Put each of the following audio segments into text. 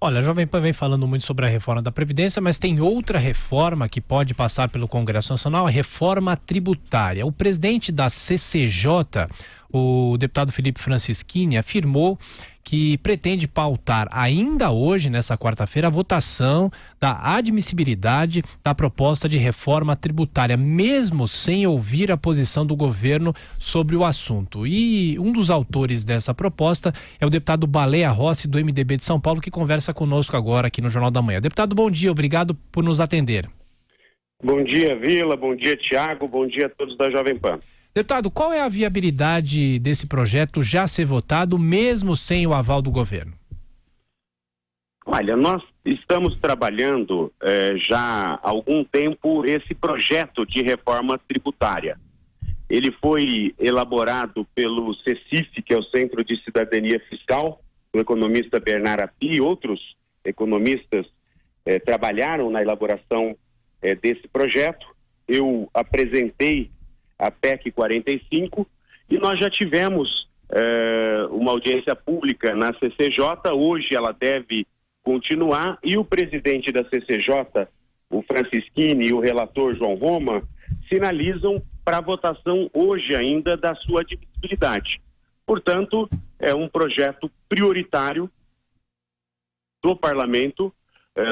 Olha, a Jovem Pan vem falando muito sobre a reforma da Previdência, mas tem outra reforma que pode passar pelo Congresso Nacional, a reforma tributária. O presidente da CCJ, o deputado Felipe Francischini, afirmou que pretende pautar ainda hoje, nessa quarta-feira, a votação da admissibilidade da proposta de reforma tributária, mesmo sem ouvir a posição do governo sobre o assunto. E um dos autores dessa proposta é o deputado Baleia Rossi, do MDB de São Paulo, que conversa conosco agora aqui no Jornal da Manhã. Deputado, bom dia, obrigado por nos atender. Bom dia, Vila, bom dia, Tiago, bom dia a todos da Jovem Pan. Deputado, qual é a viabilidade desse projeto já ser votado, mesmo sem o aval do governo? Olha, nós estamos trabalhando já há algum tempo esse projeto de reforma tributária. Ele foi elaborado pelo CECIF, que é o Centro de Cidadania Fiscal, o economista Bernard Api e outros economistas trabalharam na elaboração desse projeto. Eu apresentei a PEC 45 e nós já tivemos uma audiência pública na CCJ. Hoje ela deve continuar e o presidente da CCJ, o Francischini, e o relator João Roma sinalizam para votação hoje ainda da sua admissibilidade. Portanto, é um projeto prioritário do parlamento.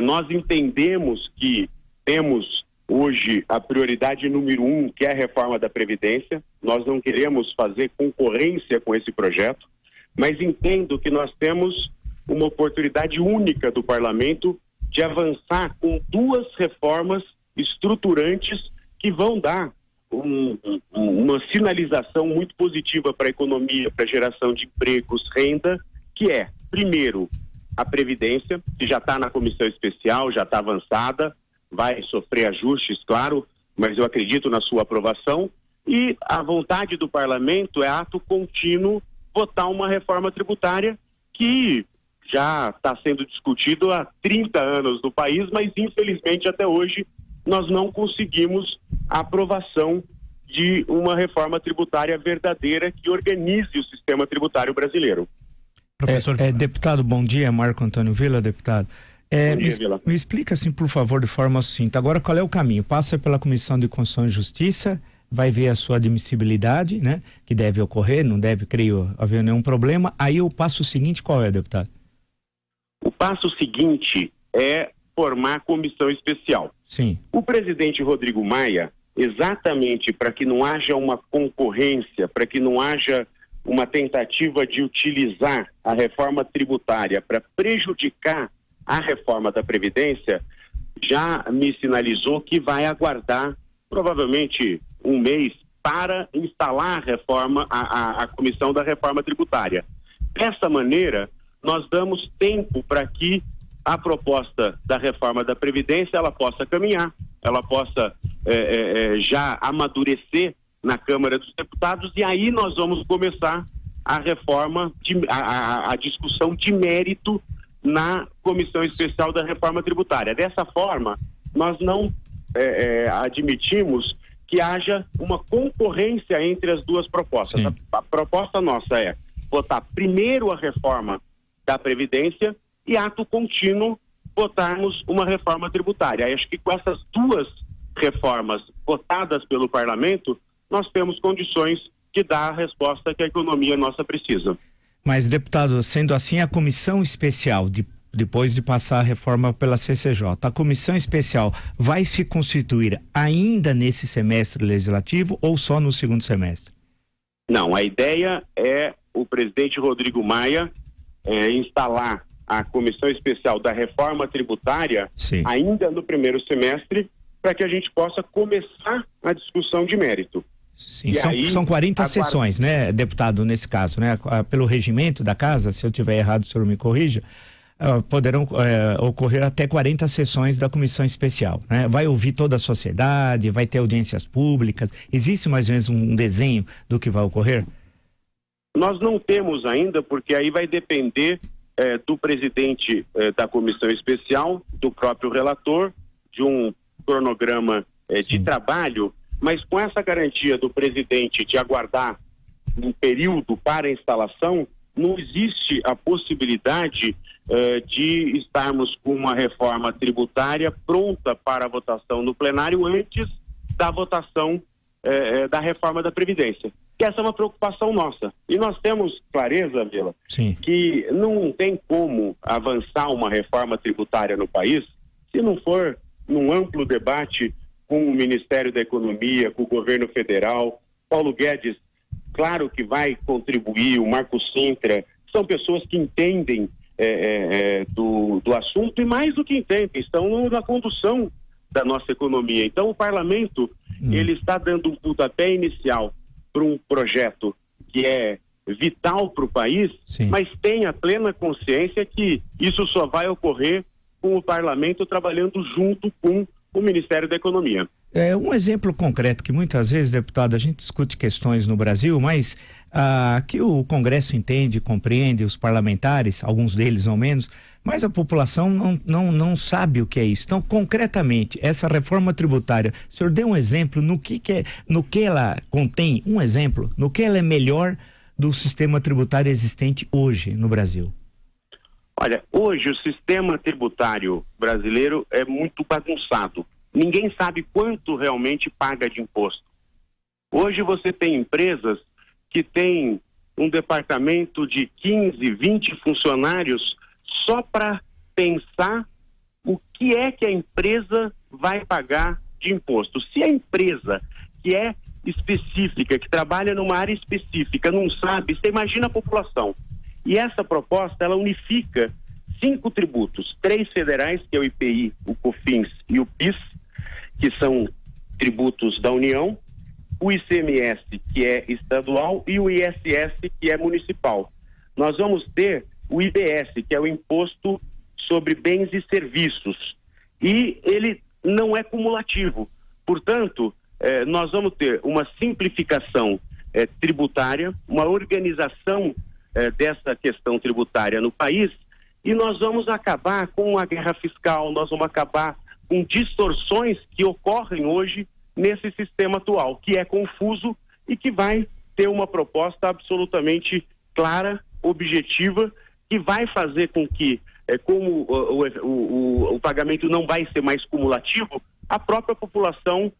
Nós entendemos que temos hoje a prioridade número 1, que é a reforma da Previdência. Nós não queremos fazer concorrência com esse projeto, mas entendo que nós temos uma oportunidade única do parlamento de avançar com duas reformas estruturantes que vão dar uma sinalização muito positiva para a economia, para a geração de empregos, renda, que é, primeiro, a Previdência, que já está na comissão especial, já está avançada, vai sofrer ajustes, claro, mas eu acredito na sua aprovação. E a vontade do parlamento é ato contínuo votar uma reforma tributária que já está sendo discutido há 30 anos no país, mas infelizmente até hoje nós não conseguimos a aprovação de uma reforma tributária verdadeira que organize o sistema tributário brasileiro. Professor, deputado, bom dia, Marco Antônio Villa, deputado. Me explica assim, por favor, de forma sucinta. Agora, qual é o caminho? Passa pela Comissão de Constituição e Justiça, vai ver a sua admissibilidade, né? Que deve ocorrer, não deve, creio, haver nenhum problema. Aí o passo seguinte qual é, deputado? O passo seguinte é formar a comissão especial. Sim. O presidente Rodrigo Maia, exatamente para que não haja uma concorrência, para que não haja uma tentativa de utilizar a reforma tributária para prejudicar a reforma da Previdência, já me sinalizou que vai aguardar provavelmente um mês para instalar a reforma, a comissão da reforma tributária. Dessa maneira, nós damos tempo para que a proposta da reforma da Previdência ela possa caminhar, ela possa já amadurecer na Câmara dos Deputados, e aí nós vamos começar a reforma, a discussão de mérito na Comissão Especial da Reforma Tributária. Dessa forma, nós não admitimos que haja uma concorrência entre as duas propostas. A proposta nossa é votar primeiro a reforma da Previdência e, ato contínuo, votarmos uma reforma tributária. Acho que com essas duas reformas votadas pelo parlamento, nós temos condições de dar a resposta que a economia nossa precisa. Mas, deputado, sendo assim, a comissão especial, depois de passar a reforma pela CCJ, a comissão especial vai se constituir ainda nesse semestre legislativo ou só no segundo semestre? Não, a ideia é o presidente Rodrigo Maia instalar a comissão especial da reforma tributária ainda no primeiro semestre, para que a gente possa começar a discussão de mérito. Sim, são 40 sessões, né, deputado, nesse caso, né? Pelo regimento da casa, se eu tiver errado, o senhor me corrija, poderão ocorrer até 40 sessões da comissão especial, né? Vai ouvir toda a sociedade, vai ter audiências públicas, existe mais ou menos um desenho do que vai ocorrer? Nós não temos ainda, porque aí vai depender do presidente da comissão especial, do próprio relator, de um cronograma de trabalho, mas com essa garantia do presidente de aguardar um período para a instalação, não existe a possibilidade de estarmos com uma reforma tributária pronta para a votação no plenário antes da votação da reforma da Previdência. Que essa é uma preocupação nossa. E nós temos clareza, Vila, que não tem como avançar uma reforma tributária no país se não for num amplo debate com o Ministério da Economia, com o governo federal. Paulo Guedes, claro que vai contribuir, o Marco Sintra, são pessoas que entendem do assunto e mais do que entendem, estão na condução da nossa economia. Então o parlamento, ele está dando um pontapé inicial para um projeto que é vital para o país, mas tenha plena consciência que isso só vai ocorrer com o parlamento trabalhando junto com o Ministério da Economia. Um exemplo concreto que muitas vezes, deputado, a gente discute questões no Brasil, mas que o Congresso entende, compreende, os parlamentares, alguns deles ao menos, mas a população não sabe o que é isso. Então, concretamente, essa reforma tributária, o senhor dê um exemplo no que ela contém, um exemplo, no que ela é melhor do sistema tributário existente hoje no Brasil? Olha, hoje o sistema tributário brasileiro é muito bagunçado. Ninguém sabe quanto realmente paga de imposto. Hoje você tem empresas que têm um departamento de 15, 20 funcionários só para pensar o que é que a empresa vai pagar de imposto. Se a empresa que é específica, que trabalha numa área específica, não sabe, você imagina a população. E essa proposta, ela unifica 5 tributos, 3 federais, que é o IPI, o COFINS e o PIS, que são tributos da União, o ICMS, que é estadual, e o ISS, que é municipal. Nós vamos ter o IBS, que é o Imposto sobre Bens e Serviços, e ele não é cumulativo. Portanto, nós vamos ter uma simplificação tributária, uma organização dessa questão tributária no país, e nós vamos acabar com a guerra fiscal, nós vamos acabar com distorções que ocorrem hoje nesse sistema atual, que é confuso e que vai ter uma proposta absolutamente clara, objetiva, que vai fazer com que, como o pagamento não vai ser mais cumulativo, a própria população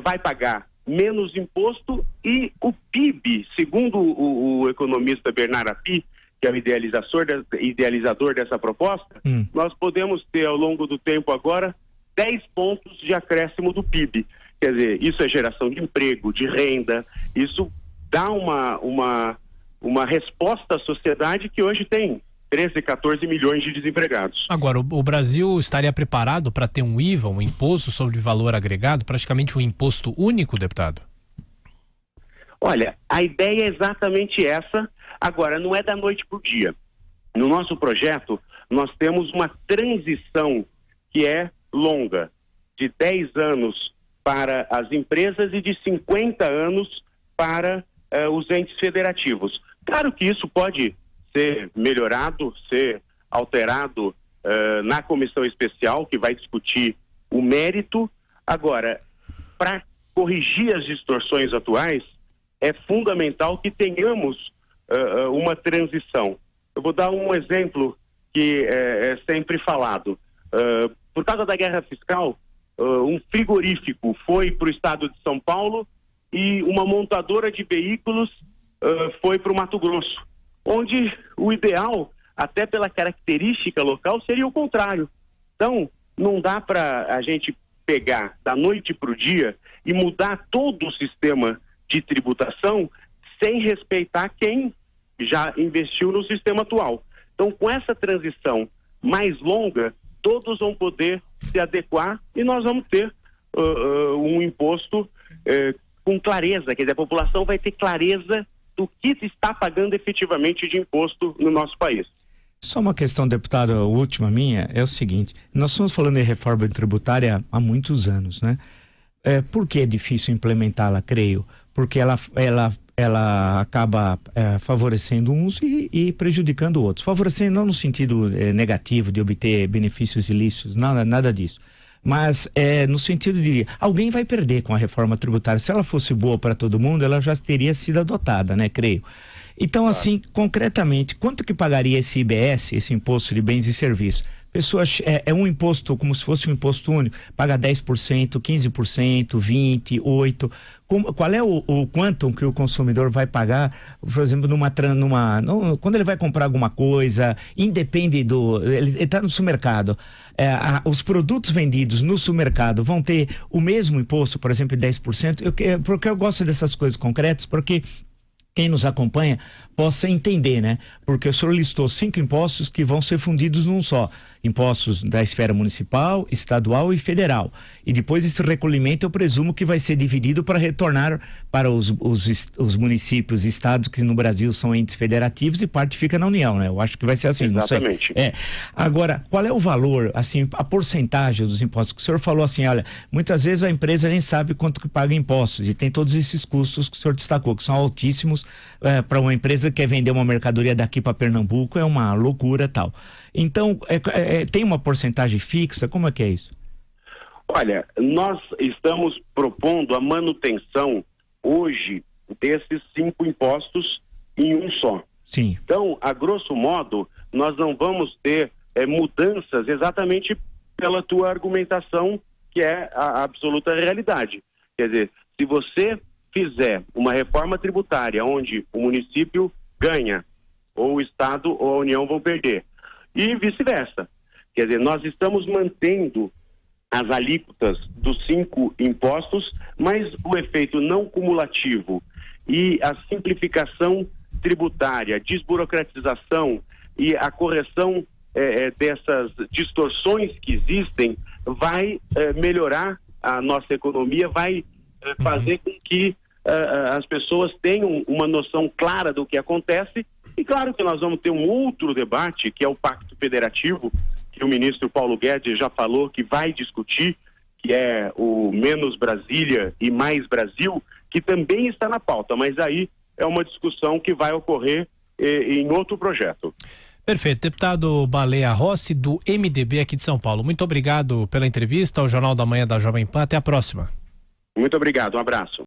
vai pagar menos imposto e o PIB, segundo o economista Bernard Api, que é o idealizador dessa proposta, nós podemos ter ao longo do tempo agora 10 pontos de acréscimo do PIB. Quer dizer, isso é geração de emprego, de renda, isso dá uma resposta à sociedade que hoje tem 13, 14 milhões de desempregados. Agora, o Brasil estaria preparado para ter um IVA, um imposto sobre valor agregado, praticamente um imposto único, deputado? Olha, a ideia é exatamente essa, agora não é da noite para o dia. No nosso projeto, nós temos uma transição que é longa, de 10 anos para as empresas e de 50 anos para os entes federativos. Claro que isso pode ser melhorado, ser alterado na comissão especial, que vai discutir o mérito. Agora, para corrigir as distorções atuais, é fundamental que tenhamos uma transição. Eu vou dar um exemplo que é sempre falado. Por causa da guerra fiscal, um frigorífico foi para o estado de São Paulo e uma montadora de veículos foi para o Mato Grosso, onde o ideal, até pela característica local, seria o contrário. Então, não dá para a gente pegar da noite para o dia e mudar todo o sistema de tributação sem respeitar quem já investiu no sistema atual. Então, com essa transição mais longa, todos vão poder se adequar e nós vamos ter um imposto com clareza, quer dizer, a população vai ter clareza do que está pagando efetivamente de imposto no nosso país. Só uma questão, deputado, a última minha, é o seguinte: nós estamos falando de reforma tributária há muitos anos, né? Por que é difícil implementá-la, creio? Porque ela acaba favorecendo uns e prejudicando outros. Favorecendo não no sentido negativo de obter benefícios ilícitos, nada disso. Mas no sentido de alguém vai perder com a reforma tributária. Se ela fosse boa para todo mundo, ela já teria sido adotada, né, creio. Então, assim, concretamente, quanto que pagaria esse IBS, esse Imposto de Bens e Serviços? Pessoas, é um imposto como se fosse um imposto único, paga 10%, 15%, 20%, 8%. Qual é o quantum que o consumidor vai pagar, por exemplo, quando ele vai comprar alguma coisa, independe ele está no supermercado, os produtos vendidos no supermercado vão ter o mesmo imposto, por exemplo, 10%? Porque eu gosto dessas coisas concretas, porque quem nos acompanha possa entender, né? Porque o senhor listou 5 impostos que vão ser fundidos num só. Impostos da esfera municipal, estadual e federal. E depois esse recolhimento eu presumo que vai ser dividido para retornar para os municípios e estados que no Brasil são entes federativos e parte fica na União, né? Eu acho que vai ser assim. Exatamente. Não sei. Agora, qual é o valor, assim, a porcentagem dos impostos? Que o senhor falou assim, olha, muitas vezes a empresa nem sabe quanto que paga impostos e tem todos esses custos que o senhor destacou, que são altíssimos para uma empresa que quer vender uma mercadoria daqui para Pernambuco, é uma loucura tal. Então, tem uma porcentagem fixa? Como é que é isso? Olha, nós estamos propondo a manutenção hoje desses 5 impostos em um só. Sim. Então, a grosso modo, nós não vamos ter mudanças exatamente pela tua argumentação, que é a absoluta realidade. Quer dizer, se você fizer uma reforma tributária onde o município ganha, ou o Estado ou a União vão perder, e vice-versa. Quer dizer, nós estamos mantendo as alíquotas dos 5 impostos, mas o efeito não cumulativo e a simplificação tributária, desburocratização e a correção dessas distorções que existem vai melhorar a nossa economia, vai fazer com que as pessoas tenham uma noção clara do que acontece. E claro que nós vamos ter um outro debate, que é o Pacto Federativo, que o ministro Paulo Guedes já falou que vai discutir, que é o Menos Brasília e Mais Brasil, que também está na pauta, mas aí é uma discussão que vai ocorrer em outro projeto. Perfeito. Deputado Baleia Rossi, do MDB aqui de São Paulo. Muito obrigado pela entrevista ao Jornal da Manhã da Jovem Pan. Até a próxima. Muito obrigado. Um abraço.